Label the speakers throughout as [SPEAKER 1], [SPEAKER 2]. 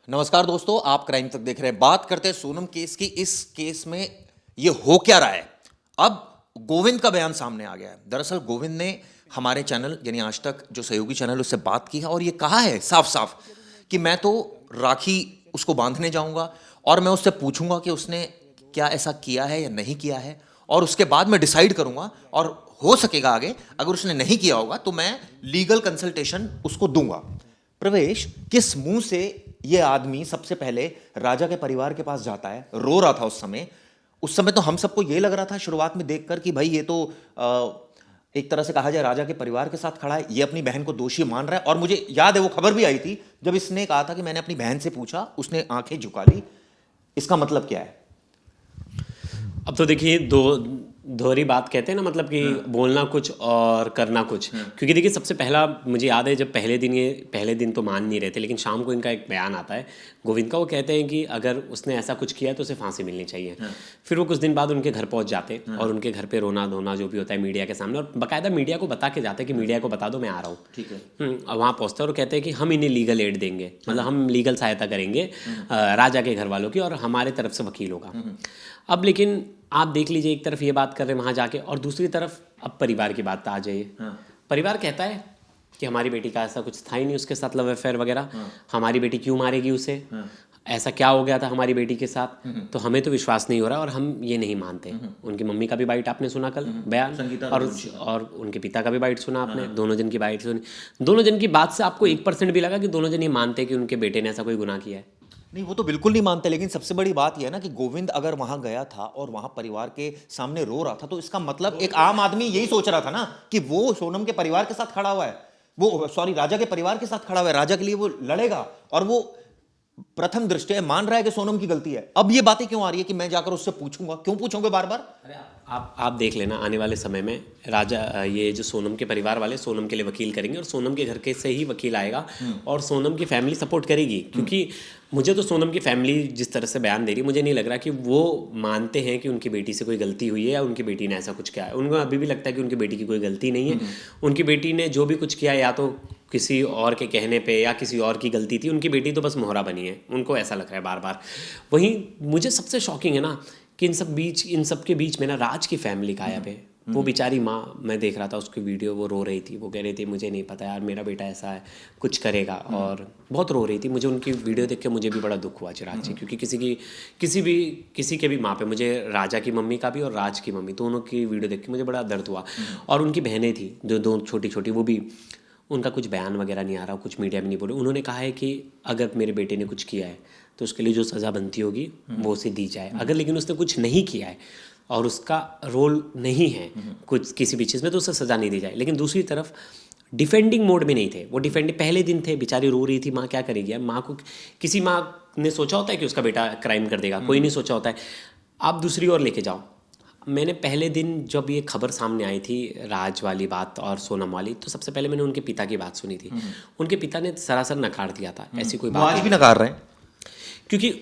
[SPEAKER 1] नमस्कार दोस्तों, आप क्राइम तक देख रहे हैं। बात करते हैं सोनम केस की। इस केस में ये हो क्या रहा है? अब गोविंद का बयान सामने आ गया है। दरअसल गोविंद ने हमारे चैनल यानी आज तक जो सहयोगी चैनल उससे बात की है और ये कहा है साफ साफ कि मैं तो राखी उसको बांधने जाऊंगा और मैं उससे पूछूंगा कि उसने क्या ऐसा किया है या नहीं किया है, और उसके बाद मैं डिसाइड करूंगा, और हो सकेगा आगे अगर उसने नहीं किया होगा तो मैं लीगल कंसल्टेशन उसको दूंगा। प्रवेश, किस मुंह से ये आदमी सबसे पहले राजा के परिवार के पास जाता है? रो रहा था उस समय तो हम सबको ये लग रहा था शुरुआत में देखकर कि भाई ये तो एक तरह से कहा जाए राजा के परिवार के साथ खड़ा है, ये अपनी बहन को दोषी मान रहा है। और मुझे याद है वो खबर भी आई थी जब इसने कहा था कि मैंने अपनी बहन से पूछा, उसने आंखें झुका ली। इसका मतलब क्या है?
[SPEAKER 2] अब तो देखिए, दोहरी बात कहते हैं ना, मतलब कि बोलना कुछ और करना कुछ। क्योंकि देखिए, सबसे पहला मुझे याद है जब पहले दिन तो मान नहीं रहे थे, लेकिन शाम को इनका एक बयान आता है गोविंद का। वो कहते हैं कि अगर उसने ऐसा कुछ किया तो उसे फांसी मिलनी चाहिए। फिर वो कुछ दिन बाद उनके घर पहुंच जाते और उनके घर पे रोना धोना जो भी होता है मीडिया के सामने, और बाकायदा मीडिया को बता के जाते हैं कि मीडिया को बता दो मैं आ रहा हूँ।
[SPEAKER 1] ठीक है।
[SPEAKER 2] और वहाँ पहुँचते हैं और कहते हैं कि हम इन्हें लीगल एड देंगे, मतलब हम लीगल सहायता करेंगे राजा के घर वालों की, और हमारे तरफ से वकील होगा। अब लेकिन आप देख लीजिए, एक तरफ ये बात कर रहे हैं वहाँ जाके, और दूसरी तरफ अब परिवार की बात आ जाइए। परिवार कहता है कि हमारी बेटी का ऐसा कुछ था ही नहीं उसके साथ लव अफेयर वगैरह, हमारी बेटी क्यों मारेगी उसे, ऐसा क्या हो गया था हमारी बेटी के साथ। तो हमें तो विश्वास नहीं हो रहा और हम ये नहीं मानते। उनकी मम्मी का भी बाइट आपने सुना कल बयान, और उनके पिता का भी बाइट सुना आपने। दोनों जन की बाइट सुनी। दोनों जन की बात से आपको 1% भी लगा कि दोनों जन ये मानते कि उनके बेटे ने ऐसा कोई गुनाह किया है?
[SPEAKER 1] नहीं, वो तो बिल्कुल नहीं मानते, लेकिन सबसे बड़ी बात यह है ना कि गोविंद अगर वहां गया था और वहां परिवार के सामने रो रहा था तो इसका मतलब एक आम आदमी यही सोच रहा था ना कि वो सोनम के परिवार के साथ खड़ा हुआ है, वो सॉरी राजा के परिवार के साथ खड़ा हुआ है, राजा के लिए वो लड़ेगा, और वो प्रथम दृष्टया मान रहा है कि सोनम की गलती है। अब ये बातें क्यों आ रही है कि मैं जाकर उससे पूछूंगा? क्यों पूछोगे बार बार?
[SPEAKER 2] अरे आप देख लेना, आने वाले समय में राजा ये जो सोनम के परिवार वाले सोनम के लिए वकील करेंगे, और सोनम के घर के से ही वकील आएगा, और सोनम की फैमिली सपोर्ट करेगी। क्योंकि मुझे तो सोनम की फैमिली जिस तरह से बयान दे रही है, मुझे नहीं लग रहा कि वो मानते हैं कि उनकी बेटी से कोई गलती हुई है या उनकी बेटी ने ऐसा कुछ किया है। उनको अभी भी लगता है कि उनकी बेटी की कोई गलती नहीं है। उनकी बेटी ने जो भी कुछ किया या तो किसी और के कहने पे या किसी और की गलती थी, उनकी बेटी तो बस मोहरा बनी है, उनको ऐसा लग रहा है बार बार। वहीं मुझे सबसे शॉकिंग है ना कि इन सब के बीच में ना राज की फैमिली गायब है। वो बेचारी माँ, मैं देख रहा था उसकी वीडियो, वो रो रही थी, वो कह रही थी मुझे नहीं पता यार, मेरा बेटा ऐसा है कुछ करेगा, और बहुत रो रही थी। मुझे उनकी वीडियो देख के मुझे भी बड़ा दुख हुआ चिराग जी, क्योंकि किसी के भी माँ पे, मुझे राजा की मम्मी का भी और राज की मम्मी दोनों की वीडियो देख के मुझे बड़ा दर्द हुआ। और उनकी बहनें थी जो दो छोटी छोटी, वो भी उनका कुछ बयान वगैरह नहीं आ रहा, कुछ मीडिया में नहीं बोले। उन्होंने कहा है कि अगर मेरे बेटे ने कुछ किया है तो उसके लिए जो सज़ा बनती होगी वो उसे दी जाए। अगर लेकिन उसने कुछ नहीं किया है और उसका रोल नहीं है कुछ किसी भी चीज़ में, तो उसे सज़ा नहीं दी जाए। लेकिन दूसरी तरफ डिफेंडिंग मोड में नहीं थे वो। डिफेंडिंग पहले दिन थे, बेचारी रो रही थी, माँ क्या करेगी यार। माँ को, किसी माँ ने सोचा होता है कि उसका बेटा क्राइम कर देगा? कोई नहीं सोचा होता है। आप दूसरी ओर लेके जाओ, मैंने पहले दिन जब ये खबर सामने आई थी राज वाली बात और सोनम वाली, तो सबसे पहले मैंने उनके पिता की बात सुनी थी। उनके पिता ने सरासर नकार दिया था, ऐसी कोई बात
[SPEAKER 1] आज भी नकार रहे हैं,
[SPEAKER 2] क्योंकि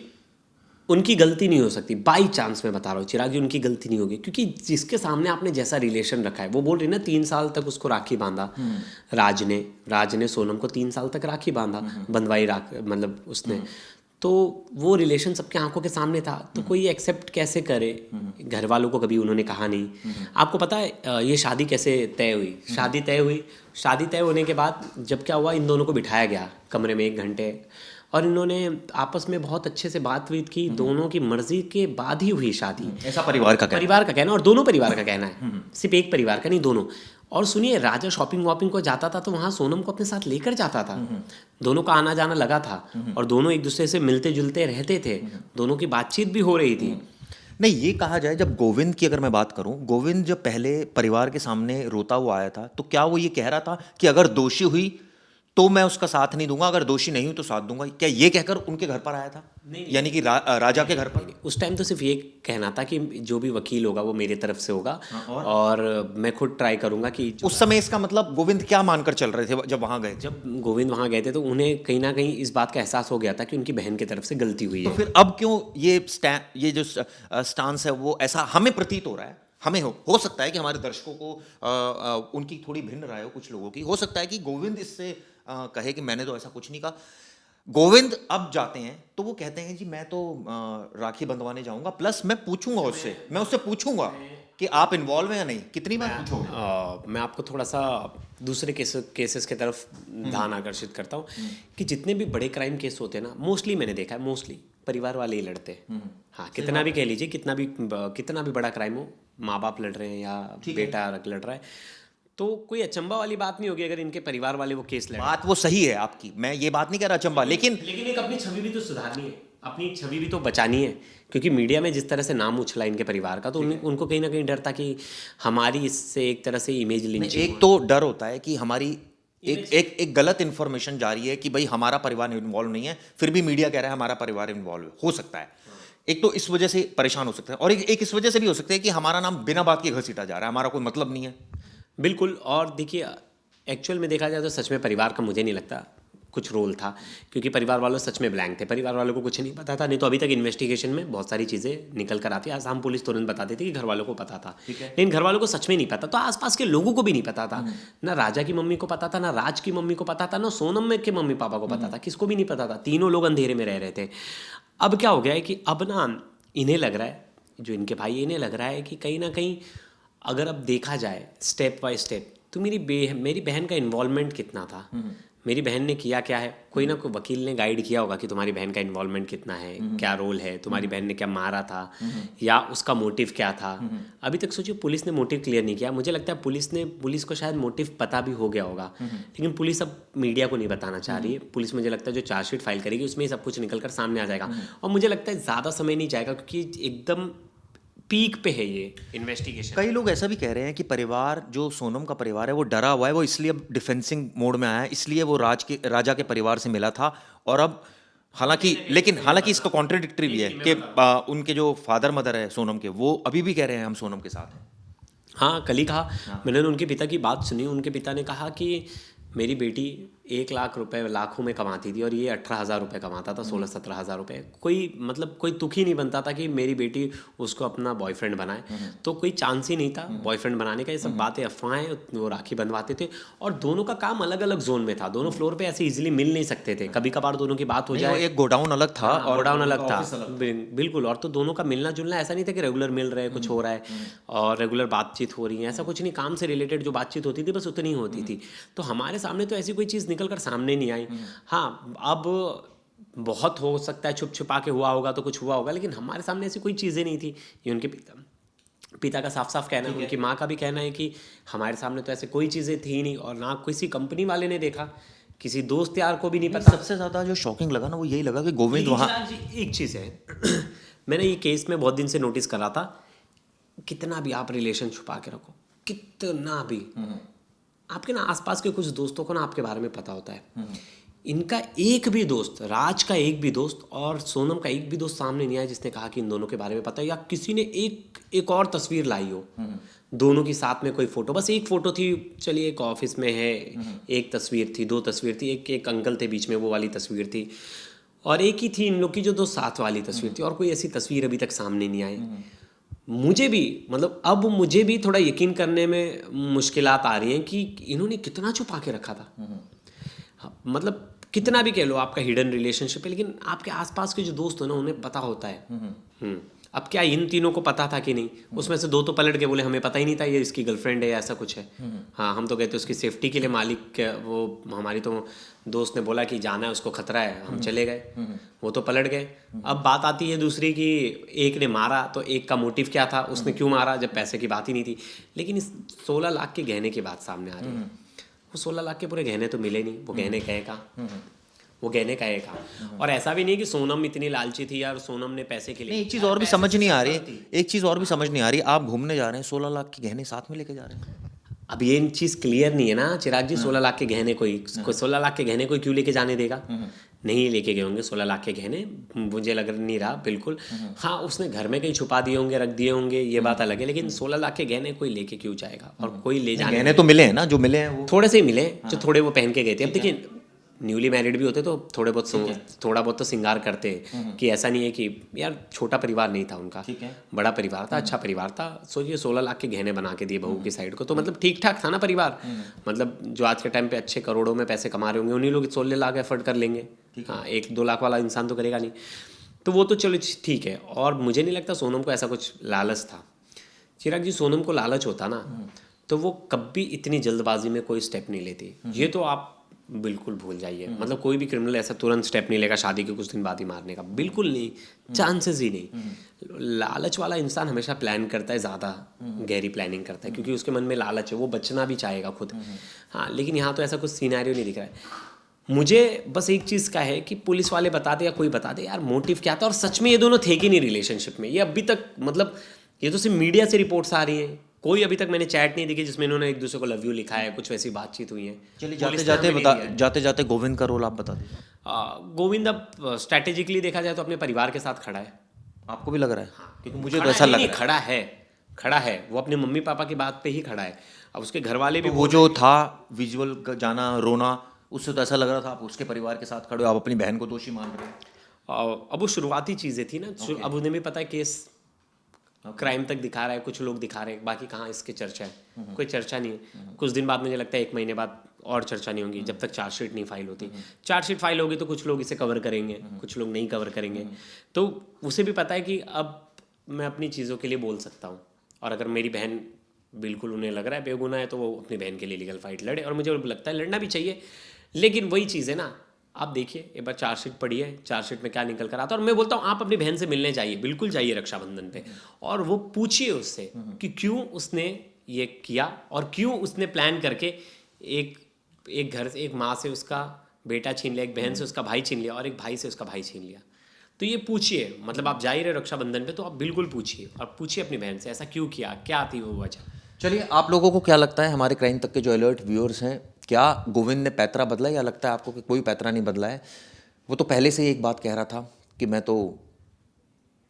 [SPEAKER 2] उनकी गलती नहीं हो सकती। बाई चांस मैं बता रहा हूँ चिराग जी, उनकी गलती नहीं होगी, क्योंकि जिसके सामने आपने जैसा रिलेशन रखा है, वो बोल रही ना 3 साल तक उसको राखी बांधा राज ने सोनम को 3 साल तक राखी बंधवाई मतलब उसने, तो वो रिलेशन सबके आंखों के सामने था। तो कोई एक्सेप्ट कैसे करे? घर वालों को कभी उन्होंने कहा नहीं। आपको पता है ये शादी कैसे तय हुई? शादी तय होने के बाद जब क्या हुआ, इन दोनों को बिठाया गया कमरे में 1 घंटे, और इन्होंने आपस में बहुत अच्छे से बातचीत की। दोनों की मर्जी के बाद ही हुई शादी,
[SPEAKER 1] ऐसा परिवार का
[SPEAKER 2] कहना, और दोनों परिवार का कहना है, सिर्फ एक परिवार का नहीं, दोनों। और सुनिए, राजा शॉपिंग वॉपिंग को जाता था तो वहाँ सोनम को अपने साथ लेकर जाता था। दोनों का आना जाना लगा था, और दोनों एक दूसरे से मिलते जुलते रहते थे, दोनों की बातचीत भी हो रही थी।
[SPEAKER 1] नहीं, ये कहा जाए, जब गोविंद की अगर मैं बात करूं, गोविंद जब पहले परिवार के सामने रोता हुआ आया था तो क्या वो ये कह रहा था कि अगर दोषी हुई तो मैं उसका साथ नहीं दूंगा, अगर दोषी नहीं हुई तो साथ दूंगा? क्या ये कहकर उनके घर पर आया था?
[SPEAKER 2] नहीं,
[SPEAKER 1] यानी कि राजा के घर पर?
[SPEAKER 2] उस टाइम तो सिर्फ ये कहना था कि जो भी वकील होगा वो मेरी तरफ से होगा, और मैं खुद ट्राई करूंगा कि
[SPEAKER 1] उस समय इसका मतलब गोविंद क्या मानकर चल रहे थे जब वहां गए?
[SPEAKER 2] जब गोविंद वहाँ गए थे तो उन्हें कहीं ना कहीं इस बात का एहसास हो गया था कि उनकी बहन की तरफ से गलती हुई है।
[SPEAKER 1] तो फिर अब क्यों ये जो स्टांस है वो ऐसा हमें प्रतीत हो रहा है? हमें हो सकता है कि हमारे दर्शकों को उनकी थोड़ी भिन्न राय हो, कुछ लोगों की हो सकता है कि गोविंद इससे कहे कि मैंने तो ऐसा कुछ नहीं कहा। गोविंद अब जाते हैं तो वो कहते हैं जी मैं तो राखी बंधवाने जाऊंगा, प्लस मैं उससे पूछूंगा कि आप इन्वॉल्व हैं या नहीं। कितनी बार पूछोगे?
[SPEAKER 2] मैं आपको थोड़ा सा दूसरे केसेस की तरफ ध्यान आकर्षित करता हूँ कि जितने भी बड़े क्राइम केस होते हैं ना, मोस्टली मैंने देखा है, मोस्टली परिवार वाले ही लड़ते हैं। हाँ, कितना भी कह लीजिए, कितना भी बड़ा क्राइम हो, माँ बाप लड़ रहे हैं या बेटा लड़ रहा है, तो कोई अचंभा वाली बात नहीं होगी अगर इनके परिवार वाले वो केस लड़े।
[SPEAKER 1] बात वो सही है आपकी, मैं ये बात नहीं कह रहा अचंभा, लेकिन
[SPEAKER 2] एक अपनी छवि भी तो सुधारनी है, अपनी छवि भी तो बचानी है, क्योंकि मीडिया में जिस तरह से नाम उछला इनके परिवार का, तो उनको कहीं ना कहीं डर था कि हमारी इससे एक तरह से इमेज लिंचिंग।
[SPEAKER 1] एक तो डर होता है कि हमारी एक गलत इन्फॉर्मेशन जा रही है कि भाई हमारा परिवार इन्वॉल्व नहीं है, फिर भी मीडिया कह रहा है हमारा परिवार इन्वॉल्व हो सकता है। एक तो इस वजह से परेशान हो सकते हैं, और एक इस वजह से भी हो सकता है कि हमारा नाम बिना बात के घसीटा जा रहा है, हमारा कोई मतलब नहीं है।
[SPEAKER 2] बिल्कुल। और देखिए, एक्चुअल में देखा जाए तो सच में परिवार का मुझे नहीं लगता कुछ रोल था, क्योंकि परिवार वालों सच में ब्लैंक थे, परिवार वालों को कुछ नहीं पता था। नहीं तो अभी तक इन्वेस्टिगेशन में बहुत सारी चीज़ें निकल कर आती है। आसाम पुलिस तुरंत बताती थी कि घर वालों को पता था, लेकिन घर वालों को सच में नहीं पता, तो आसपास के लोगों को भी नहीं पता था। ना राजा की मम्मी को पता था, ना राज की मम्मी को पता था, ना सोनम में के मम्मी पापा को पता था, किसको भी नहीं पता था। तीनों लोग अंधेरे में रह रहे थे। अब क्या हो गया है कि अब ना इन्हें लग रहा है, जो इनके भाई, इन्हें लग रहा है कि कहीं ना कहीं अगर अब देखा जाए स्टेप बाय स्टेप, तो मेरी बहन का इन्वॉल्वमेंट कितना था, मेरी बहन ने किया क्या है। कोई ना कोई वकील ने गाइड किया होगा कि तुम्हारी बहन का इन्वॉल्वमेंट कितना है, क्या रोल है, तुम्हारी बहन ने क्या मारा था, या उसका मोटिव क्या था। अभी तक सोचिए, पुलिस ने मोटिव क्लियर नहीं किया। मुझे लगता है पुलिस को शायद मोटिव पता भी हो गया होगा, लेकिन पुलिस अब मीडिया को नहीं बताना चाह रही है। पुलिस, मुझे लगता है, जो चार्जशीट फाइल करेगी उसमें सब कुछ निकल कर सामने आ जाएगा, और मुझे लगता है ज़्यादा समय नहीं जाएगा, क्योंकि एकदम पीक पे है ये इन्वेस्टिगेशन।
[SPEAKER 1] कई लोग ऐसा भी कह रहे हैं कि परिवार, जो सोनम का परिवार है, वो डरा हुआ है, वो इसलिए अब डिफेंसिंग मोड में आया है, इसलिए वो राजा के परिवार से मिला था। और अब हालांकि इसका कॉन्ट्रडिक्टरी भी है कि उनके जो फादर मदर है सोनम के, वो अभी भी कह रहे हैं हम सोनम के साथ हैं।
[SPEAKER 2] हाँ, कल ही कहा मैंने उनके पिता की बात सुनी। उनके पिता ने कहा कि मेरी बेटी 1 लाख रुपए लाखों में कमाती थी और ये 18,000 रुपये कमाता था, 16-17 हज़ार रुपये। कोई दुख ही नहीं बनता था कि मेरी बेटी उसको अपना बॉयफ्रेंड बनाए, तो कोई चांस ही नहीं था बॉयफ्रेंड बनाने का। ये सब बातें अफवाहें, वो राखी बंधवाते थे, और दोनों का काम अलग अलग जोन में था, दोनों फ्लोर पे ऐसे इजीली मिल नहीं सकते थे। कभी कभार दोनों की बात हो जाए,
[SPEAKER 1] एक गोडाउन अलग था और
[SPEAKER 2] गोडाउन अलग था, बिल्कुल। और तो दोनों का मिलना जुलना ऐसा नहीं था कि रेगुलर मिल रहे हैं, कुछ हो रहा है और रेगुलर बातचीत हो रही है, ऐसा कुछ नहीं। काम से रिलेटेड जो बातचीत होती थी बस उतनी होती थी। तो हमारे सामने तो ऐसी कोई चीज़ निकल कर सामने नहीं आई। हाँ, अब बहुत हो सकता है छुप छुपा के हुआ होगा तो कुछ हुआ होगा, लेकिन हमारे सामने ऐसी कोई चीज़ें नहीं थी। ये उनके पिता का साफ साफ कहना है, उनकी माँ का भी कहना है कि हमारे सामने तो ऐसे कोई चीज़ें थी नहीं, और ना किसी कंपनी वाले ने देखा, किसी दोस्त यार को भी नहीं पता।
[SPEAKER 1] सबसे ज़्यादा जो शॉकिंग लगा ना, वो यही लगा कि गोविंद वहाँ।
[SPEAKER 2] एक चीज़ है मैंने ये केस में बहुत दिन से नोटिस कर रहा था, कितना भी आप रिलेशन छुपा के रखो, कितना भी, आपके ना आसपास के कुछ दोस्तों को ना आपके बारे में पता होता है। इनका एक भी दोस्त, राज का एक भी दोस्त और सोनम का एक भी दोस्त सामने नहीं आया जिसने कहा कि इन दोनों के बारे में पता है, या किसी ने एक और तस्वीर लाई हो दोनों की साथ में कोई फोटो। बस एक फोटो थी, चलिए, एक ऑफिस में है, एक तस्वीर थी, 2 तस्वीर थी, एक अंकल थे बीच में, वो वाली तस्वीर थी, और एक ही थी इन लोग की जो 2 साथ वाली तस्वीर थी, और कोई ऐसी तस्वीर अभी तक सामने नहीं आई। मुझे भी, मतलब अब मुझे भी थोड़ा यकीन करने में मुश्किलात आ रही हैं कि इन्होंने कितना छुपा के रखा था। मतलब कितना भी कह लो आपका हिडन रिलेशनशिप है, लेकिन आपके आसपास के जो दोस्त हो ना, उन्हें पता होता है। अब क्या इन तीनों को पता था कि नहीं? उसमें से 2 तो पलट के बोले हमें पता ही नहीं था ये इसकी गर्लफ्रेंड है या ऐसा कुछ है। हाँ, हम तो कहते उसकी सेफ्टी के लिए मालिक, वो हमारी तो दोस्त ने बोला कि जाना है, उसको खतरा है, हम चले गए, वो तो पलट गए। अब बात आती है दूसरी कि एक ने मारा, तो एक का मोटिव क्या था, उसने क्यों मारा, जब पैसे की बात ही नहीं थी। लेकिन इस 16 लाख के गहने की बात सामने आ रही है। वो 16 लाख के पूरे गहने तो मिले नहीं, वो गहने कहे का। और ऐसा भी नहीं कि सोनम इतनी लालची थी यार, सोनम ने पैसे के लिए।
[SPEAKER 1] एक चीज़ और भी समझ नहीं आ रही, आप घूमने जा रहे हैं, 16 लाख के गहने साथ में लेके जा रहे हैं।
[SPEAKER 2] अब ये चीज़ क्लियर नहीं है ना चिराग जी। 16 लाख के गहने कोई 16 लाख के गहने कोई क्यों लेके जाने देगा? नहीं लेके गए होंगे 16 लाख के गहने, मुझे लग नहीं रहा बिल्कुल। हाँ, उसने घर में कहीं छुपा दिए होंगे, रख दिए होंगे, ये बात अलग है, लेकिन 16 लाख के गहने कोई लेके क्यों जाएगा? और कोई ले जाने,
[SPEAKER 1] गहने तो मिले हैं ना, जो मिले हैं वो
[SPEAKER 2] थोड़े से ही मिले, जो थोड़े वो पहन के गए थे। अब देखिए, न्यूली मैरिड भी होते तो थोड़ा बहुत तो श्रृंगार करते हैं कि ऐसा नहीं है कि यार छोटा परिवार नहीं था उनका,
[SPEAKER 1] ठीक है।
[SPEAKER 2] बड़ा परिवार था, अच्छा परिवार था। सोचिए 16 लाख के गहने बना के दिए बहू की साइड को, तो मतलब ठीक ठाक था ना परिवार। मतलब जो आज के टाइम पे अच्छे करोड़ों में पैसे कमा रहे होंगे उन्हीं लोग 16 लाख एफर्ट कर लेंगे। हाँ, 1-2 लाख वाला इंसान तो करेगा नहीं। तो वो तो चलो ठीक है। और मुझे नहीं लगता सोनम को ऐसा कुछ लालच था। चिराग जी, सोनम को लालच होता ना तो वो कभी इतनी जल्दबाजी में कोई स्टेप नहीं लेती। ये तो आप बिल्कुल भूल जाइए। मतलब कोई भी क्रिमिनल ऐसा तुरंत स्टेप नहीं लेगा शादी के कुछ दिन बाद ही मारने का, बिल्कुल नहीं, चांसेस ही नहीं। लालच वाला इंसान हमेशा प्लान करता है, ज़्यादा गहरी प्लानिंग करता है, क्योंकि उसके मन में लालच है, वो बचना भी चाहेगा खुद। हाँ, लेकिन यहाँ तो ऐसा कुछ सिनेरियो नहीं दिख रहा है। मुझे बस एक चीज़ का है कि पुलिस वाले बता दे या कोई बता दे यार मोटिव क्या था, और सच में ये दोनों थे कि नहीं रिलेशनशिप में। ये अभी तक मतलब ये तो सिर्फ मीडिया से रिपोर्ट्स आ रही हैं, कोई अभी तक मैंने चैट नहीं देखी जिसमें इन्होंने एक दूसरे को लव यू लिखा है, कुछ वैसी बातचीत हुई है।
[SPEAKER 1] चलिए
[SPEAKER 2] पुलिस ने हमें नहीं दिया है।
[SPEAKER 1] जाते जाते गोविंद का रोल आप बता दीजिए।
[SPEAKER 2] गोविंद अब स्ट्रैटेजिकली देखा जाए तो अपने परिवार के साथ खड़ा है।
[SPEAKER 1] आपको भी लग रहा है? क्योंकि मुझे तो
[SPEAKER 2] खड़ा
[SPEAKER 1] ऐसा
[SPEAKER 2] है,
[SPEAKER 1] लग
[SPEAKER 2] नहीं,
[SPEAKER 1] रहा है।
[SPEAKER 2] खड़ा है वो अपने मम्मी पापा की बात पे ही खड़ा है। अब उसके घर वाले भी
[SPEAKER 1] वो जो था विजुअल का जाना रोना, उससे तो ऐसा लग रहा था आप उसके परिवार के साथ खड़े हो, आप अपनी बहन को दोषी मान रहे हो।
[SPEAKER 2] अब वो शुरुआती चीज़ें थी ना। अब उन्हें भी पता है केस क्राइम तक दिखा रहा है, कुछ लोग दिखा रहे हैं, बाकी कहाँ इसकी चर्चा है, कोई चर्चा नहीं है। कुछ दिन बाद मुझे लगता है 1 महीने बाद और चर्चा नहीं होगी, जब तक चार्जशीट नहीं फाइल होती। चार्जशीट फाइल होगी तो कुछ लोग इसे कवर करेंगे, कुछ लोग नहीं कवर करेंगे। तो उसे भी पता है कि अब मैं अपनी चीज़ों के लिए बोल सकता हूँ, और अगर मेरी बहन बिल्कुल उन्हें लग रहा है बेगुनाह है तो वो अपनी बहन के लिए लीगल फाइट लड़े, और मुझे लगता है लड़ना भी चाहिए। लेकिन वही चीज़ है ना, आप देखिए एक बार चार्जशीट पड़ी है, चार्जशीट में क्या निकल कर आता है। और मैं बोलता हूँ आप अपनी बहन से मिलने जाइए, बिल्कुल जाइए रक्षाबंधन पे, और वो पूछिए उससे कि क्यों उसने ये किया, और क्यों उसने प्लान करके एक घर से, एक माँ से उसका बेटा छीन लिया, एक बहन से उसका भाई छीन लिया, और एक भाई से उसका भाई छीन लिया। तो ये पूछिए, मतलब आप जा ही रहे रक्षाबंधन पे तो आप बिल्कुल पूछिए, और पूछिए अपनी बहन से ऐसा क्यों किया, क्या थी वो वजह।
[SPEAKER 1] चलिए, आप लोगों को क्या लगता है, हमारे क्राइम तक के जो अलर्ट व्यूअर्स हैं, क्या गोविंद ने पैतरा बदला, या लगता है आपको कि कोई पैतरा नहीं बदला है? वो तो पहले से ही एक बात कह रहा था कि मैं तो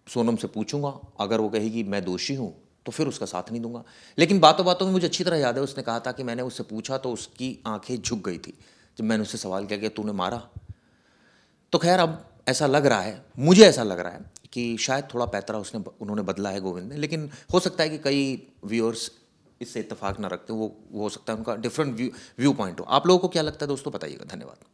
[SPEAKER 1] सोनम से पूछूंगा, अगर वो कहेगी मैं दोषी हूँ तो फिर उसका साथ नहीं दूंगा। लेकिन बातों बातों में मुझे अच्छी तरह याद है उसने कहा था कि मैंने उससे पूछा तो उसकी आंखें झुक गई थी जब मैंने उससे सवाल किया कि तूने मारा। तो खैर, अब ऐसा लग रहा है, मुझे ऐसा लग रहा है कि शायद थोड़ा पैतरा उन्होंने बदला है गोविंद ने। लेकिन हो सकता है कि कई व्यूअर्स इससे इत्तेफाक ना रखते, वो हो सकता है उनका डिफरेंट व्यू पॉइंट हो। आप लोगों को क्या लगता है दोस्तों, बताइएगा। धन्यवाद।